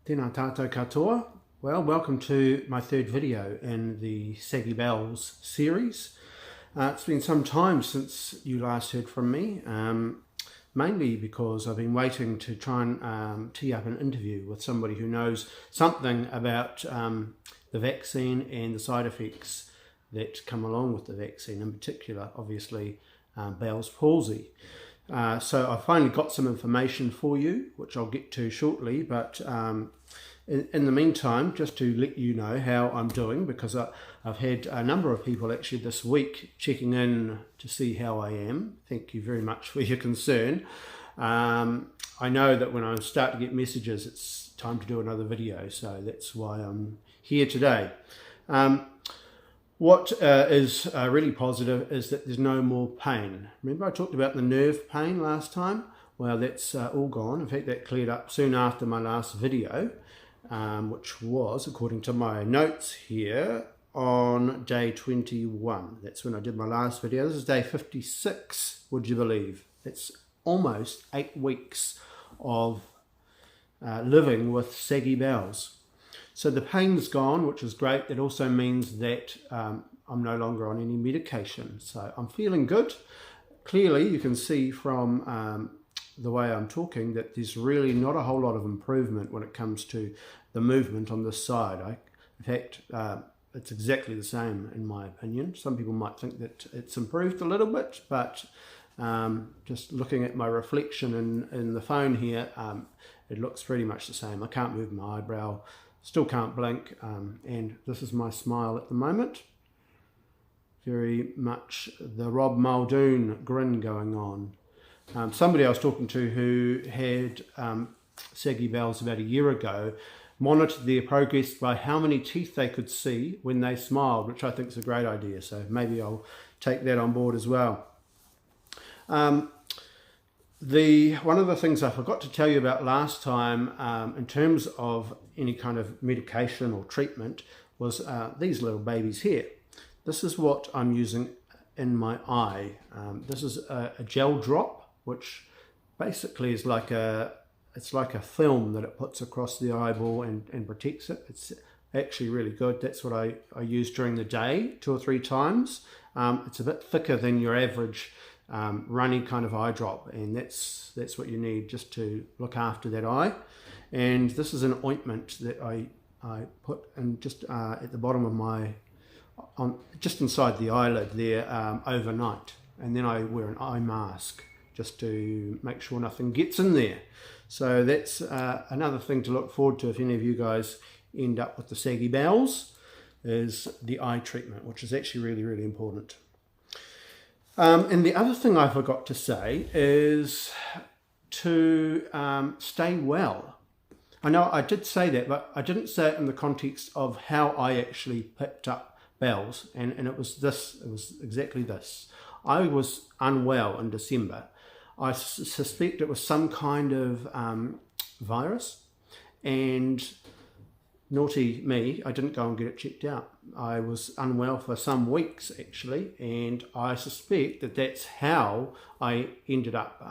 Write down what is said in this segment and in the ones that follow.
Tēnā tātou katoa. Well, welcome to my third video in the Saggy Bells series. It's been some time since you last heard from me, mainly because I've been waiting to try and tee up an interview with somebody who knows something about the vaccine and the side effects that come along with the vaccine, in particular, obviously, Bell's palsy. So I finally got some information for you, which I'll get to shortly, but in the meantime, just to let you know how I'm doing, because I've had a number of people actually this week checking in to see how I am. Thank you very much for your concern. I know that when I start to get messages, it's time to do another video, so that's why I'm here today. What is really positive is that there's no more pain. Remember I talked about the nerve pain last time? Well, that's all gone. In fact, that cleared up soon after my last video, which was, according to my notes here, on day 21. That's when I did my last video. This is day 56, would you believe? It's almost 8 weeks of living with saggy bowels. So the pain's gone, which is great. That also means that I'm no longer on any medication. So I'm feeling good. Clearly, you can see from the way I'm talking that there's really not a whole lot of improvement when it comes to the movement on this side. In fact, it's exactly the same in my opinion. Some people might think that it's improved a little bit, but just looking at my reflection in the phone here, it looks pretty much the same. I can't move my eyebrow. Still can't blink, and this is my smile at the moment. Very much the Rob Muldoon grin going on. Somebody I was talking to who had saggy bowels about a year ago monitored their progress by how many teeth they could see when they smiled, which I think is a great idea, so maybe I'll take that on board as well. One of the things I forgot to tell you about last time in terms of any kind of medication or treatment was these little babies here. This is what I'm using in my eye. This is a gel drop, which basically is like it's like a film that it puts across the eyeball and protects it. It's actually really good. That's what I use during the day 2 or 3 times. It's a bit thicker than your average runny kind of eye drop, and that's what you need just to look after that eye. And this is an ointment that I put in just at the bottom of my, just inside the eyelid there overnight, and then I wear an eye mask just to make sure nothing gets in there. So that's another thing to look forward to if any of you guys end up with the saggy bowels, is the eye treatment, which is actually really, really important. And the other thing I forgot to say is to stay well. I know I did say that, but I didn't say it in the context of how I actually picked up bowels, and it was exactly this. I was unwell in December. I suspect it was some kind of virus, and naughty me, I didn't go and get it checked out. I was unwell for some weeks actually, and I suspect that that's how I ended up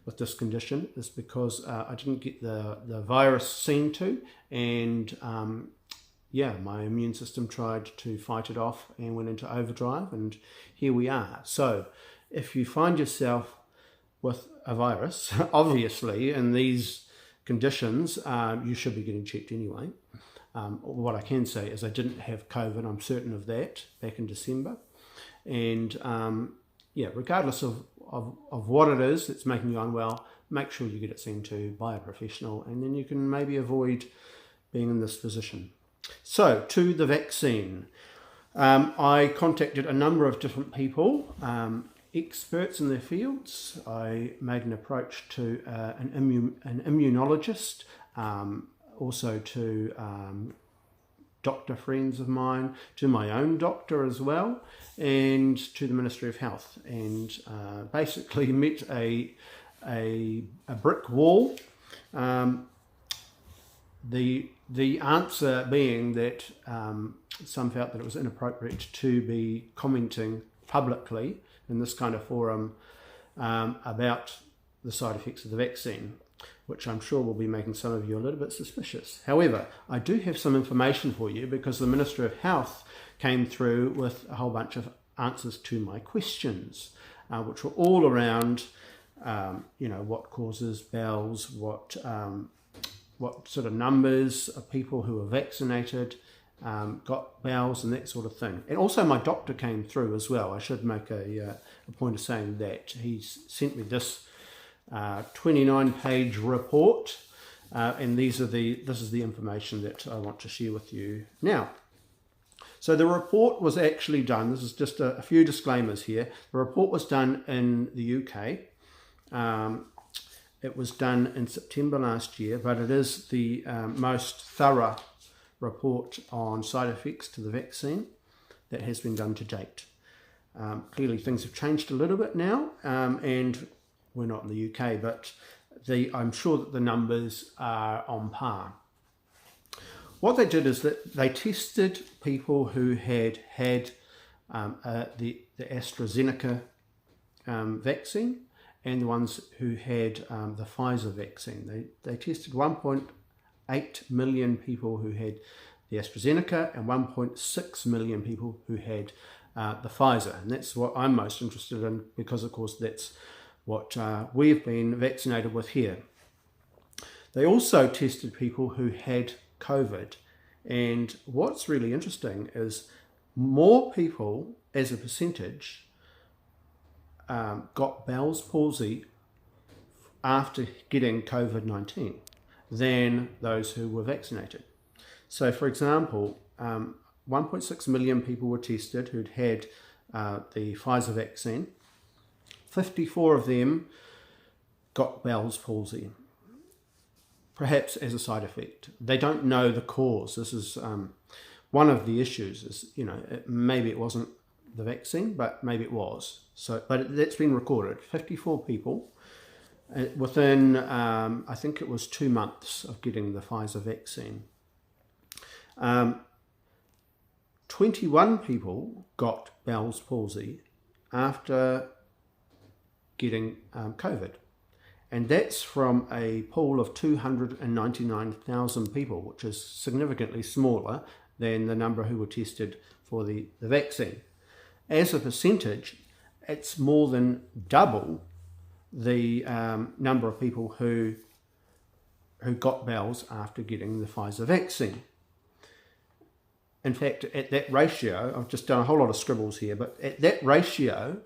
with this condition, is because I didn't get the virus seen to, and yeah, my immune system tried to fight it off and went into overdrive, and here we are. So if you find yourself with a virus, obviously in these conditions, you should be getting checked anyway. What I can say is I didn't have COVID, I'm certain of that, back in December. And yeah, regardless of what it is that's making you unwell, make sure you get it seen to by a professional, and then you can maybe avoid being in this position. So, to the vaccine. I contacted a number of different people, experts in their fields. I made an approach to an immunologist, also to doctor friends of mine, to my own doctor as well, and to the Ministry of Health, and basically met a brick wall. The answer being that some felt that it was inappropriate to be commenting publicly in this kind of forum about the side effects of the vaccine, which I'm sure will be making some of you a little bit suspicious. However, I do have some information for you because the Minister of Health came through with a whole bunch of answers to my questions, which were all around, what causes bowels, what sort of numbers of people who are vaccinated got bowels and that sort of thing. And also my doctor came through as well. I should make a point of saying that. He's sent me this 29-page report, and this is the information that I want to share with you now. So the report was actually done, this is just a few disclaimers here. The report was done in the UK. It was done in September last year, but it is the most thorough report on side effects to the vaccine that has been done to date. Clearly things have changed a little bit now, and we're not in the UK, but I'm sure that the numbers are on par. What they did is that they tested people who had the AstraZeneca vaccine and the ones who had the Pfizer vaccine. They tested 1.8 million people who had the AstraZeneca and 1.6 million people who had the Pfizer. And that's what I'm most interested in because, of course, that's what we've been vaccinated with here. They also tested people who had COVID. And what's really interesting is more people as a percentage got Bell's palsy after getting COVID-19 than those who were vaccinated. So for example, 1.6 million people were tested who'd had the Pfizer vaccine. 54 of them got Bell's palsy, perhaps as a side effect. They don't know the cause. This is one of the issues is, maybe it wasn't the vaccine, but maybe it was. But that's been recorded. 54 people within, I think it was 2 months of getting the Pfizer vaccine. 21 people got Bell's palsy after getting COVID. And that's from a pool of 299,000 people, which is significantly smaller than the number who were tested for the vaccine. As a percentage, it's more than double the number of people who got Bell's after getting the Pfizer vaccine. In fact, at that ratio, I've just done a whole lot of scribbles here, but at that ratio,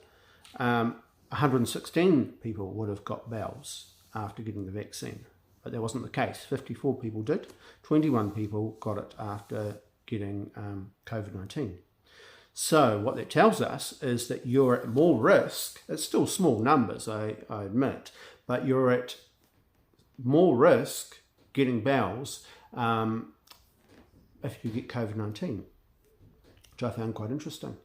116 people would have got Bell's after getting the vaccine, but that wasn't the case. 54 people did, 21 people got it after getting COVID-19. So what that tells us is that you're at more risk. It's still small numbers, I admit, but you're at more risk getting Bell's if you get COVID-19, which I found quite interesting.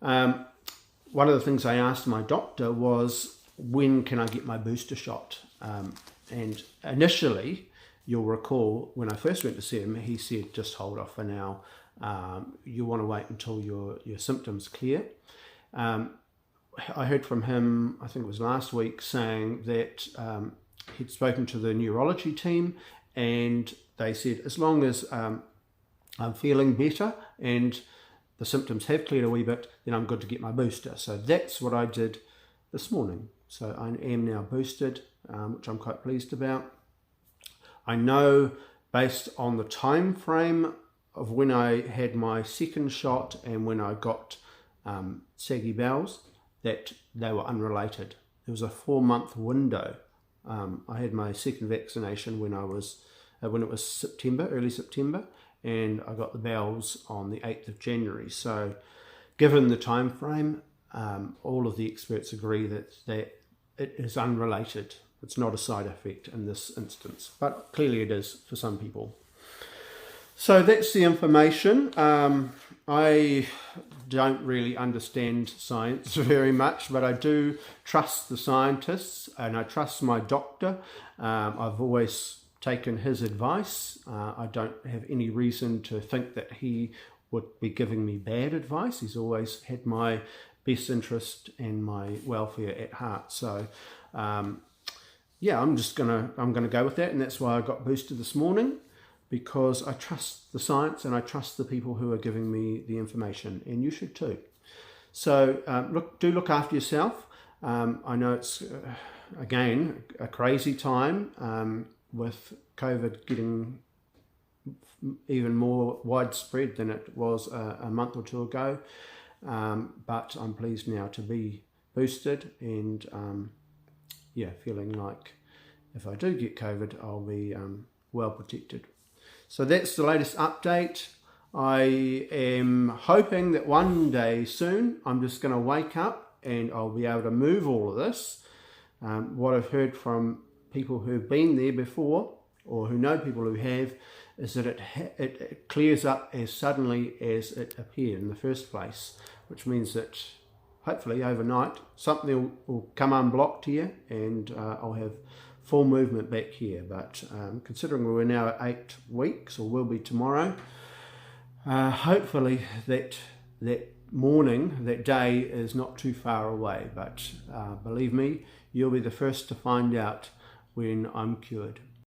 One of the things I asked my doctor was, when can I get my booster shot? And initially, you'll recall, when I first went to see him, he said, just hold off for now. You want to wait until your symptoms clear. I heard from him, I think it was last week, saying that he'd spoken to the neurology team and they said, as long as I'm feeling better and the symptoms have cleared a wee bit, then I'm good to get my booster. So that's what I did this morning. So I am now boosted, which I'm quite pleased about. I know, based on the time frame of when I had my second shot and when I got saggy bowels, that they were unrelated. There was a 4-month window. I had my second vaccination when it was September, early September, and I got the bowels on the 8th of January. So given the time frame, all of the experts agree that it is unrelated. It's not a side effect in this instance, but clearly it is for some people. So that's the information. I don't really understand science very much, but I do trust the scientists and I trust my doctor. I've always taken his advice. I don't have any reason to think that he would be giving me bad advice. He's always had my best interest and my welfare at heart. So yeah, I'm gonna go with that, and that's why I got boosted this morning, because I trust the science and I trust the people who are giving me the information, and you should too. So look after yourself. I know it's again a crazy time with COVID getting even more widespread than it was a month or two ago, but I'm pleased now to be boosted, and yeah, feeling like if I do get COVID, I'll be well protected. So that's the latest update. I am hoping that one day soon I'm just going to wake up and I'll be able to move all of this. What I've heard from people who've been there before, or who know people who have, is that it clears up as suddenly as it appeared in the first place, which means that hopefully overnight something will come unblocked here, and I'll have full movement back here. But considering we're now at 8 weeks, or will be tomorrow, hopefully that morning, that day is not too far away. But believe me, you'll be the first to find out when I'm cured.